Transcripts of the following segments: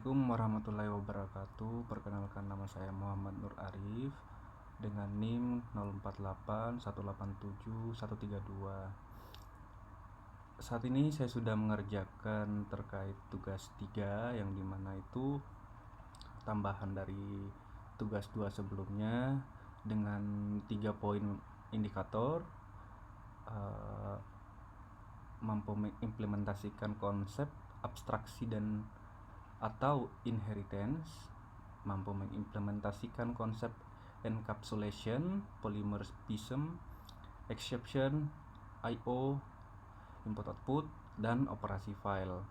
Assalamualaikum warahmatullahi wabarakatuh. Perkenalkan, nama saya Muhammad Nur Arif dengan NIM 0481871132. Saat ini saya sudah mengerjakan terkait tugas 3, yang dimana itu tambahan dari tugas 2 sebelumnya dengan 3 poin indikator. Mampu mengimplementasikan konsep abstraksi dan atau inheritance, mampu mengimplementasikan konsep encapsulation, polymorphism, exception, I/O, input output, dan operasi file.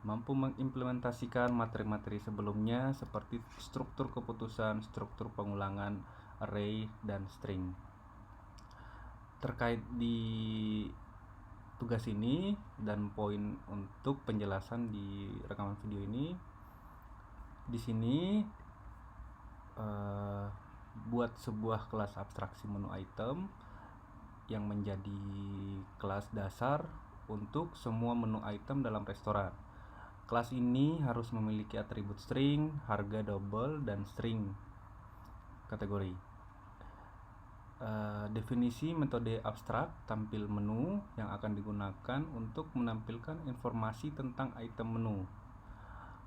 Mampu mengimplementasikan materi-materi sebelumnya seperti struktur keputusan, struktur pengulangan, array, dan string. Terkait di tugas ini dan poin untuk penjelasan di rekaman video ini, di sini buat sebuah kelas abstraksi menu item yang menjadi kelas dasar untuk semua menu item dalam restoran. Kelas ini harus memiliki atribut string, harga double, dan string kategori. Definisi metode abstrak tampil menu yang akan digunakan untuk menampilkan informasi tentang item menu.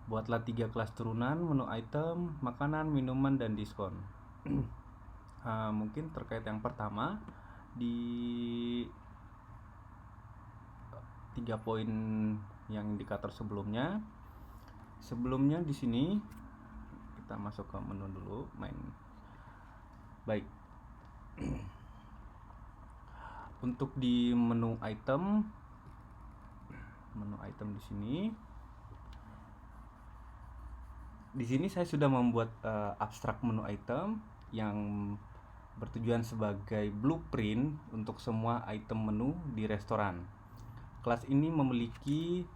Buatlah 3 kelas turunan menu item, makanan, minuman, dan diskon. Mungkin terkait yang pertama di 3 poin yang indikator sebelumnya. Sebelumnya di sini kita masuk ke menu dulu, main. Baik. Untuk di menu item di sini saya sudah membuat abstrak menu item yang bertujuan sebagai blueprint untuk semua item menu di restoran. Kelas ini memiliki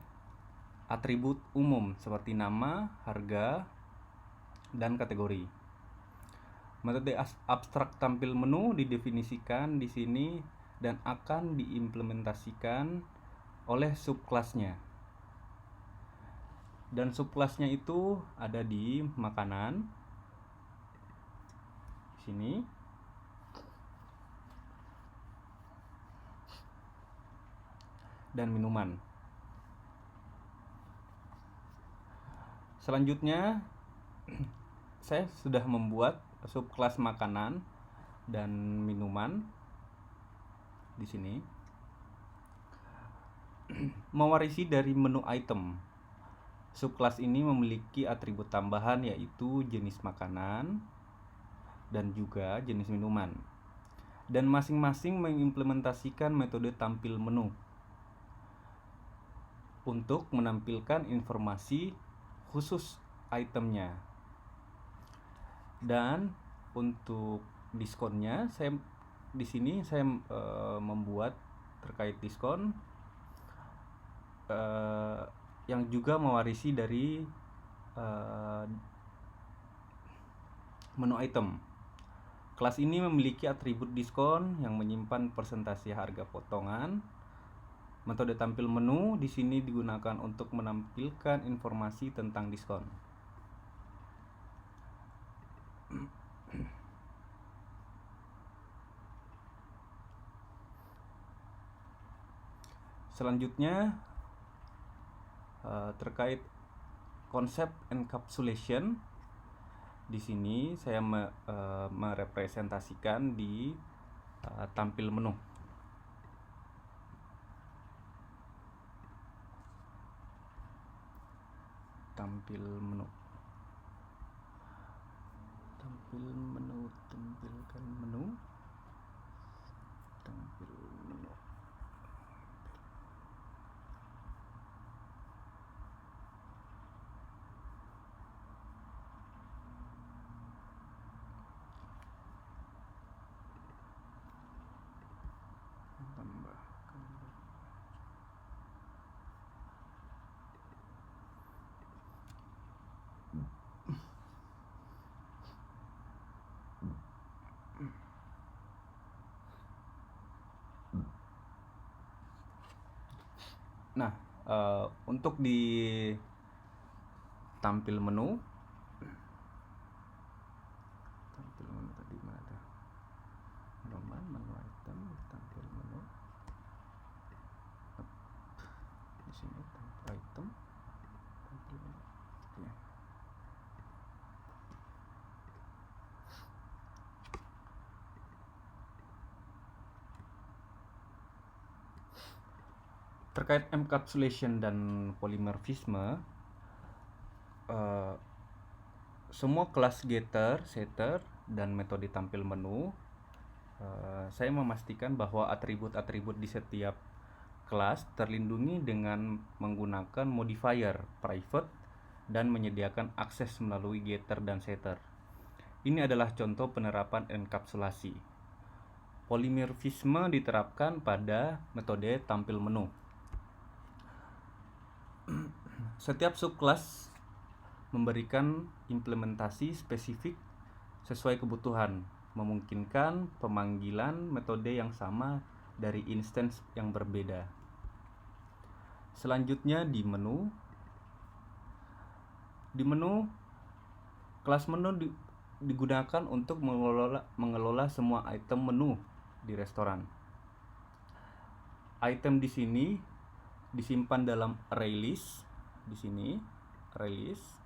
atribut umum seperti nama, harga, dan kategori. Metode abstrak tampil menu didefinisikan di sini dan akan diimplementasikan oleh subkelasnya. Dan subkelasnya itu ada di makanan di sini. Dan minuman. Selanjutnya saya sudah membuat subkelas makanan dan minuman di sini mewarisi dari menu item. Subkelas ini memiliki atribut tambahan yaitu jenis makanan dan juga jenis minuman. Dan masing-masing mengimplementasikan metode tampil menu untuk menampilkan informasi khusus itemnya. Dan untuk diskonnya, saya di sini membuat terkait diskon yang juga mewarisi dari menu item. Kelas ini memiliki atribut diskon yang menyimpan persentase harga potongan. Metode tampil menu di sini digunakan untuk menampilkan informasi tentang diskon. Selanjutnya terkait konsep encapsulation, di sini saya merepresentasikan di tampil menu. Tampilkan menu. Nah, untuk di tampil menu. Tampil menu tadi mana ada? Menu item, tampil menu. Di sini tampil item, tampil menu. Oke. Terkait encapsulation dan polymorphisme, semua kelas getter, setter, dan metode tampil menu, saya memastikan bahwa atribut-atribut di setiap kelas terlindungi dengan menggunakan modifier private dan menyediakan akses melalui getter dan setter. Ini adalah contoh penerapan enkapsulasi. Polymorphisme diterapkan pada metode tampil menu. Setiap subkelas memberikan implementasi spesifik sesuai kebutuhan, memungkinkan pemanggilan metode yang sama dari instance yang berbeda. Selanjutnya di menu. Di menu, kelas menu digunakan untuk mengelola semua item menu di restoran. Item di sini disimpan dalam array list, di sini array list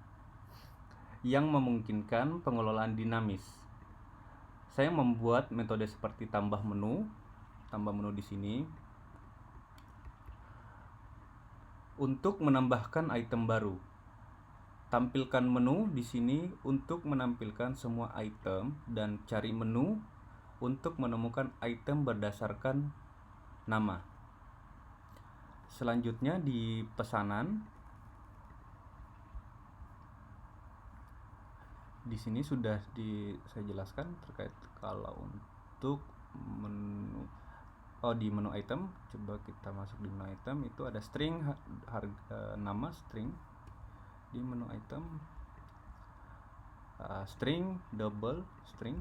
yang memungkinkan pengelolaan dinamis. Saya membuat metode seperti tambah menu di sini untuk menambahkan item baru. Tampilkan menu di sini untuk menampilkan semua item dan cari menu untuk menemukan item berdasarkan nama. Selanjutnya di pesanan, di sini sudah saya jelaskan terkait kalau untuk menu. Di menu item, coba kita masuk di menu item, itu ada string harga nama string. Di menu item string double string,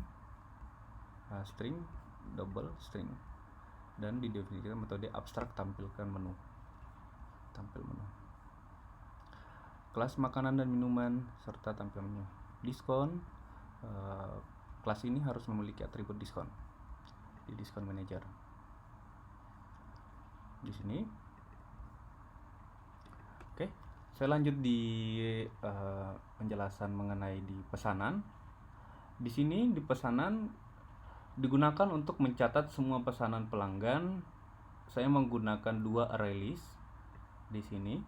string double string, dan didefinisikan metode abstrak tampil menu. Kelas makanan dan minuman serta tampil menu. Diskon, kelas ini harus memiliki atribut diskon di diskon manager. Di sini. Oke, saya lanjut di penjelasan mengenai di pesanan. Di sini di pesanan digunakan untuk mencatat semua pesanan pelanggan. Saya menggunakan dua array list di sini.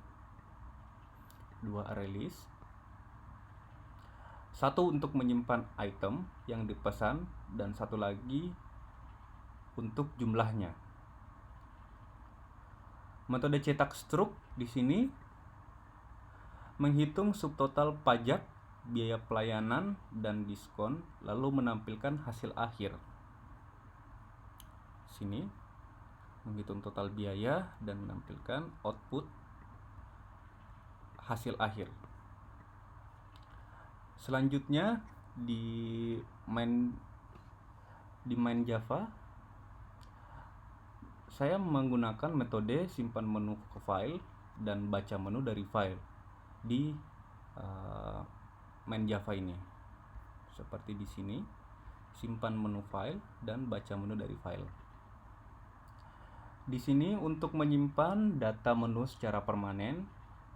Dua array list. Satu untuk menyimpan item yang dipesan dan satu lagi untuk jumlahnya. Metode cetak struk di sini menghitung subtotal pajak, biaya pelayanan, dan diskon, lalu menampilkan hasil akhir. Sini menghitung total biaya dan menampilkan output hasil akhir. Selanjutnya di main Java, saya menggunakan metode simpan menu ke file dan baca menu dari file di main Java ini. Seperti di sini, simpan menu file dan baca menu dari file. Di sini untuk menyimpan data menu secara permanen,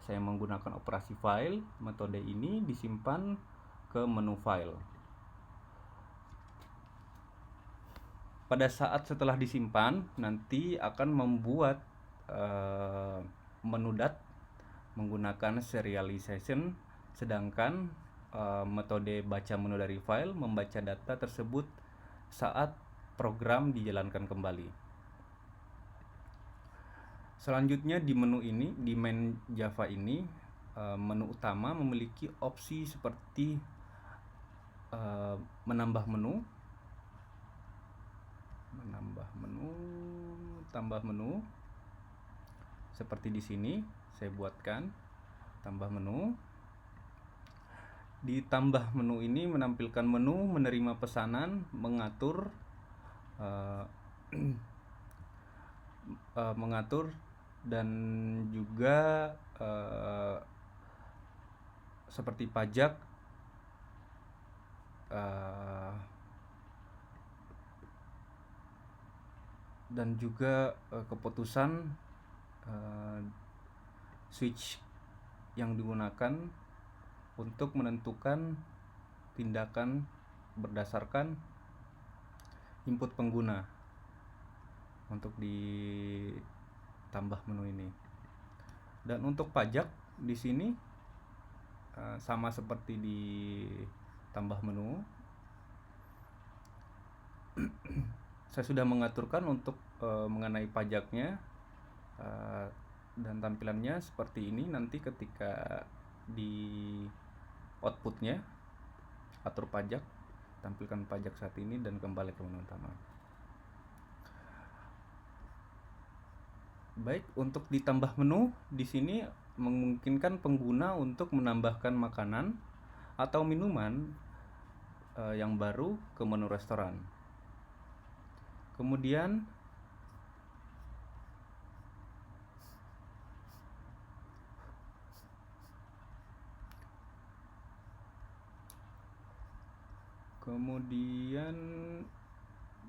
saya menggunakan operasi file. Metode ini disimpan ke menu file. Pada saat setelah disimpan, nanti akan membuat menu dat menggunakan serialization, sedangkan metode baca menu dari file membaca data tersebut saat program dijalankan kembali. Selanjutnya di menu ini, di main Java ini, menu utama memiliki opsi seperti menambah menu, tambah menu. Seperti di sini saya buatkan tambah menu. Di tambah menu ini menampilkan menu, menerima pesanan, mengatur dan juga seperti pajak, uh, dan juga keputusan switch yang digunakan untuk menentukan tindakan berdasarkan input pengguna untuk ditambah menu ini. Dan untuk pajak di sini sama seperti di tambah menu, saya sudah mengaturkan untuk mengenai pajaknya, dan tampilannya seperti ini. Nanti ketika di outputnya atur pajak, tampilkan pajak saat ini dan kembali ke menu utama. Baik, untuk ditambah menu di sini memungkinkan pengguna untuk menambahkan makanan atau minuman yang baru ke menu restoran. Kemudian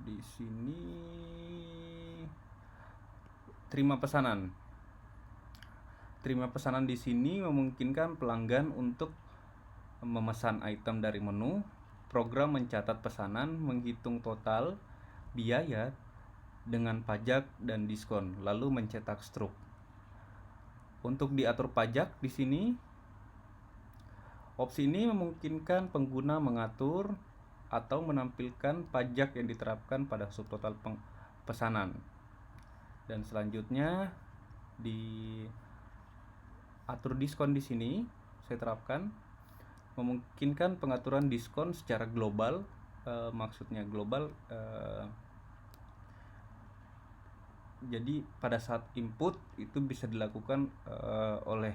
di sini terima pesanan. Terima pesanan di sini memungkinkan pelanggan untuk memesan item dari menu. Program mencatat pesanan, menghitung total biaya dengan pajak dan diskon, lalu mencetak struk. Untuk diatur pajak di sini, opsi ini memungkinkan pengguna mengatur atau menampilkan pajak yang diterapkan pada subtotal pesanan. Dan selanjutnya di atur diskon di sini saya terapkan memungkinkan pengaturan diskon secara global. Maksudnya global, jadi pada saat input itu bisa dilakukan oleh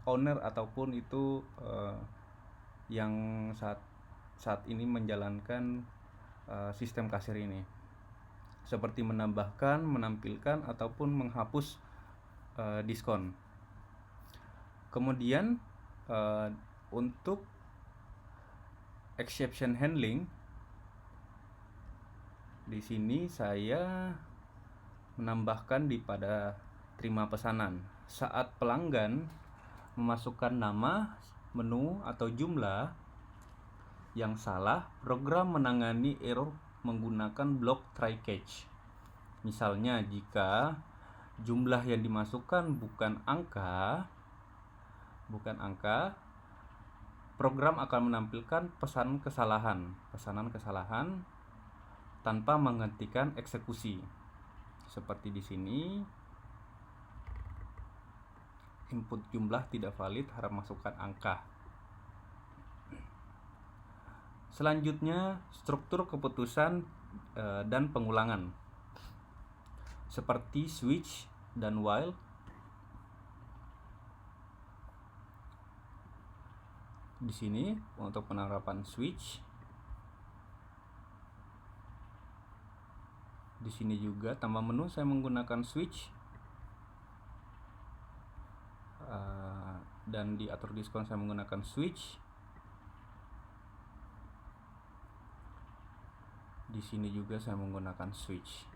owner ataupun itu yang saat ini menjalankan sistem kasir ini, seperti menambahkan, menampilkan ataupun menghapus diskon. Kemudian untuk exception handling di sini saya menambahkan pada terima pesanan. Saat pelanggan memasukkan nama, menu atau jumlah yang salah, program menangani error menggunakan blok try catch. Misalnya jika jumlah yang dimasukkan bukan angka, program akan menampilkan pesanan kesalahan tanpa menghentikan eksekusi. Seperti di sini, input jumlah tidak valid, harap masukkan angka. Selanjutnya, struktur keputusan dan pengulangan seperti switch dan while. Di sini untuk penerapan switch, di sini juga tambah menu saya menggunakan switch, dan di atur diskon saya menggunakan switch. Di sini juga saya menggunakan switch.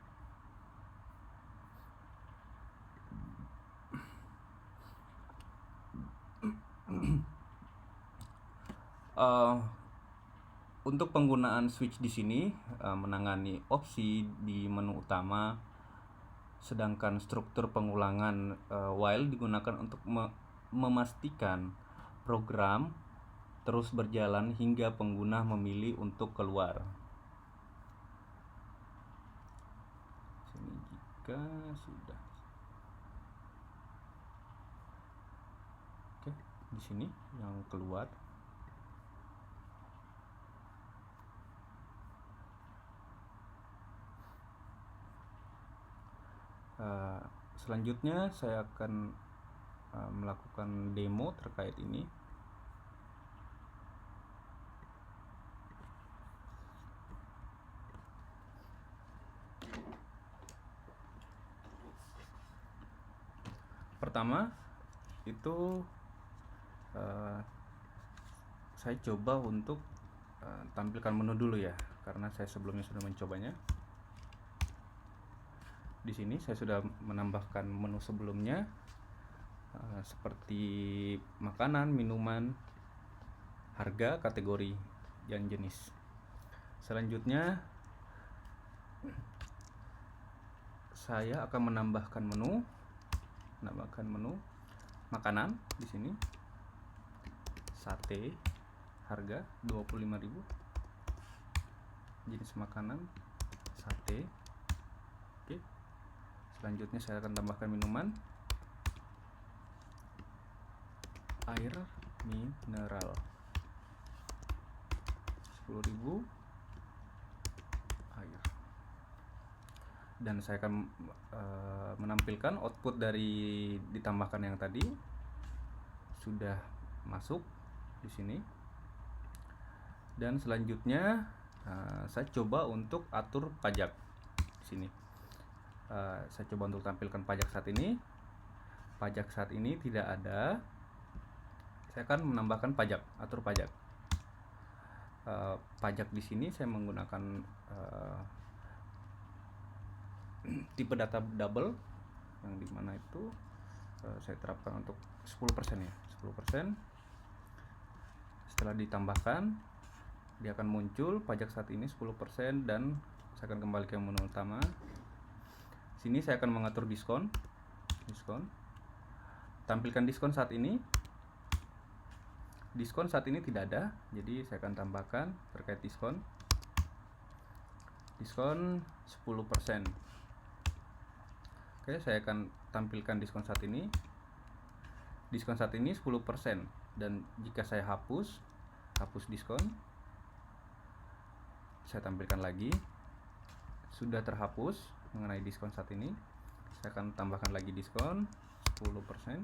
Untuk penggunaan switch di sini menangani opsi di menu utama, sedangkan struktur pengulangan while digunakan untuk memastikan program terus berjalan hingga pengguna memilih untuk keluar. Sini jika sudah. Oke, di sini yang keluar. Selanjutnya saya akan melakukan demo terkait ini. Pertama itu saya coba untuk tampilkan menu dulu ya, karena saya sebelumnya sudah mencobanya. Di sini saya sudah menambahkan menu sebelumnya, seperti makanan, minuman, harga, kategori, dan jenis. Selanjutnya saya akan menambahkan menu makanan di sini. Sate, harga 25.000. Jenis makanan sate. Oke. Selanjutnya saya akan tambahkan minuman. Air mineral 10.000 air. Dan saya akan menampilkan output dari ditambahkan yang tadi sudah masuk di sini. Dan selanjutnya saya coba untuk atur pajak di sini. Saya coba untuk tampilkan pajak saat ini. Pajak saat ini tidak ada. Saya akan menambahkan pajak, atur pajak. Pajak di sini saya menggunakan tipe data double, yang dimana itu saya terapkan untuk 10% ya, 10%. Setelah ditambahkan, dia akan muncul pajak saat ini 10%, dan saya akan kembali ke menu utama. Sini saya akan mengatur diskon. Tampilkan diskon saat ini. Diskon saat ini tidak ada, jadi saya akan tambahkan terkait diskon. Diskon 10%. Oke, saya akan tampilkan diskon saat ini. Diskon saat ini 10%, dan jika saya hapus diskon, saya tampilkan lagi. Sudah terhapus mengenai diskon saat ini. Saya akan tambahkan lagi diskon 10%,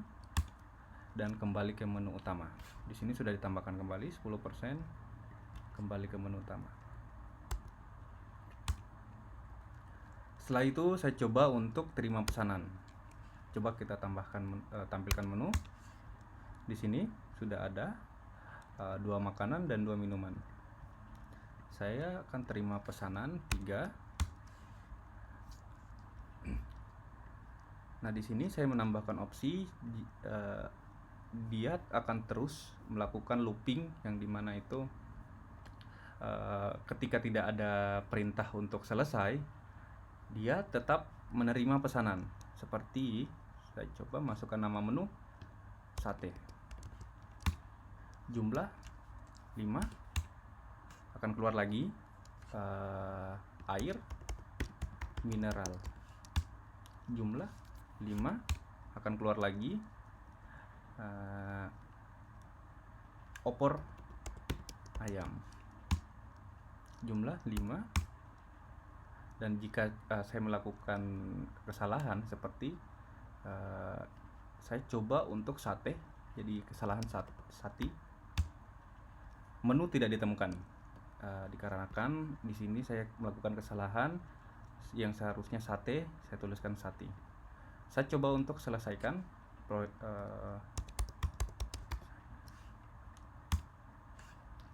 dan kembali ke menu utama. Di sini sudah ditambahkan kembali 10%, kembali ke menu utama. Setelah itu saya coba untuk terima pesanan. Coba kita tampilkan menu. Di sini sudah ada 2 makanan dan 2 minuman. Saya akan terima pesanan 3. Nah, di sini saya menambahkan opsi dia akan terus melakukan looping, yang dimana itu ketika tidak ada perintah untuk selesai, dia tetap menerima pesanan. Seperti saya coba masukkan nama menu sate, jumlah 5, akan keluar lagi air mineral, jumlah 5, akan keluar lagi opor ayam, jumlah 5. Dan jika saya melakukan kesalahan seperti saya coba untuk sate, jadi kesalahan sati, menu tidak ditemukan, dikarenakan di sini saya melakukan kesalahan, yang seharusnya sate saya tuliskan sati. Saya coba untuk selesaikan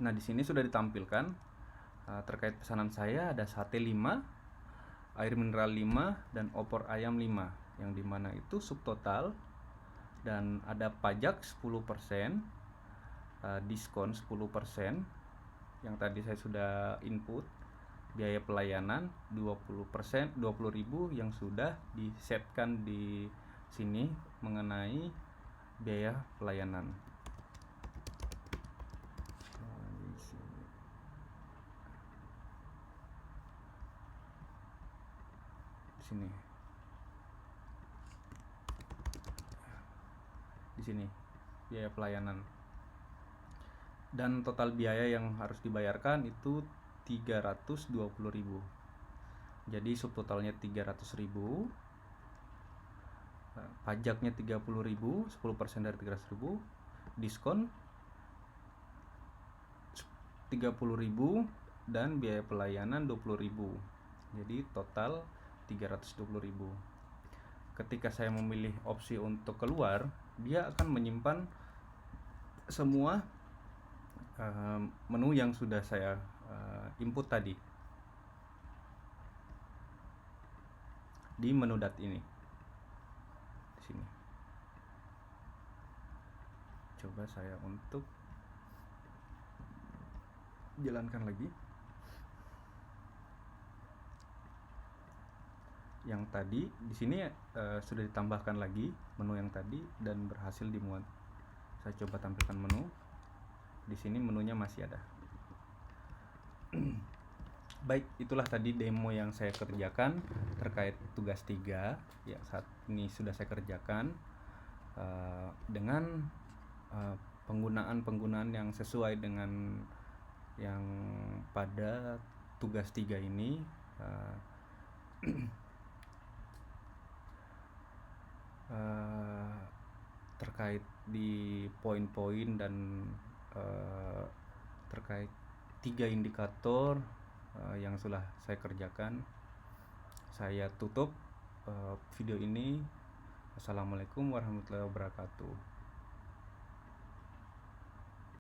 nah, di sini sudah ditampilkan terkait pesanan saya ada sate 5, air mineral 5, dan opor ayam 5, yang dimana itu subtotal, dan ada pajak 10%, diskon 10%, yang tadi saya sudah input. Biaya pelayanan 20%, 20.000 yang sudah disetkan di sini mengenai biaya pelayanan. Di sini biaya pelayanan, dan total biaya yang harus dibayarkan itu 320.000. Jadi subtotalnya 300.000, pajaknya 30.000, 10% dari 300.000, diskon 30.000, dan biaya pelayanan 20.000. Jadi total 320.000. Ketika saya memilih opsi untuk keluar, dia akan menyimpan semua menu yang sudah saya input tadi di menu dat ini. Di sini. Coba saya untuk jalankan lagi. Yang tadi di sini sudah ditambahkan lagi menu yang tadi dan berhasil dimuat. Saya coba tampilkan menu. Di sini menunya masih ada. Baik, itulah tadi demo yang saya kerjakan terkait tugas 3 ya, saat ini sudah saya kerjakan dengan penggunaan yang sesuai dengan yang pada tugas 3 ini. Terkait di poin-poin dan terkait 3 indikator yang sudah saya kerjakan, saya tutup video ini. Assalamualaikum warahmatullahi wabarakatuh.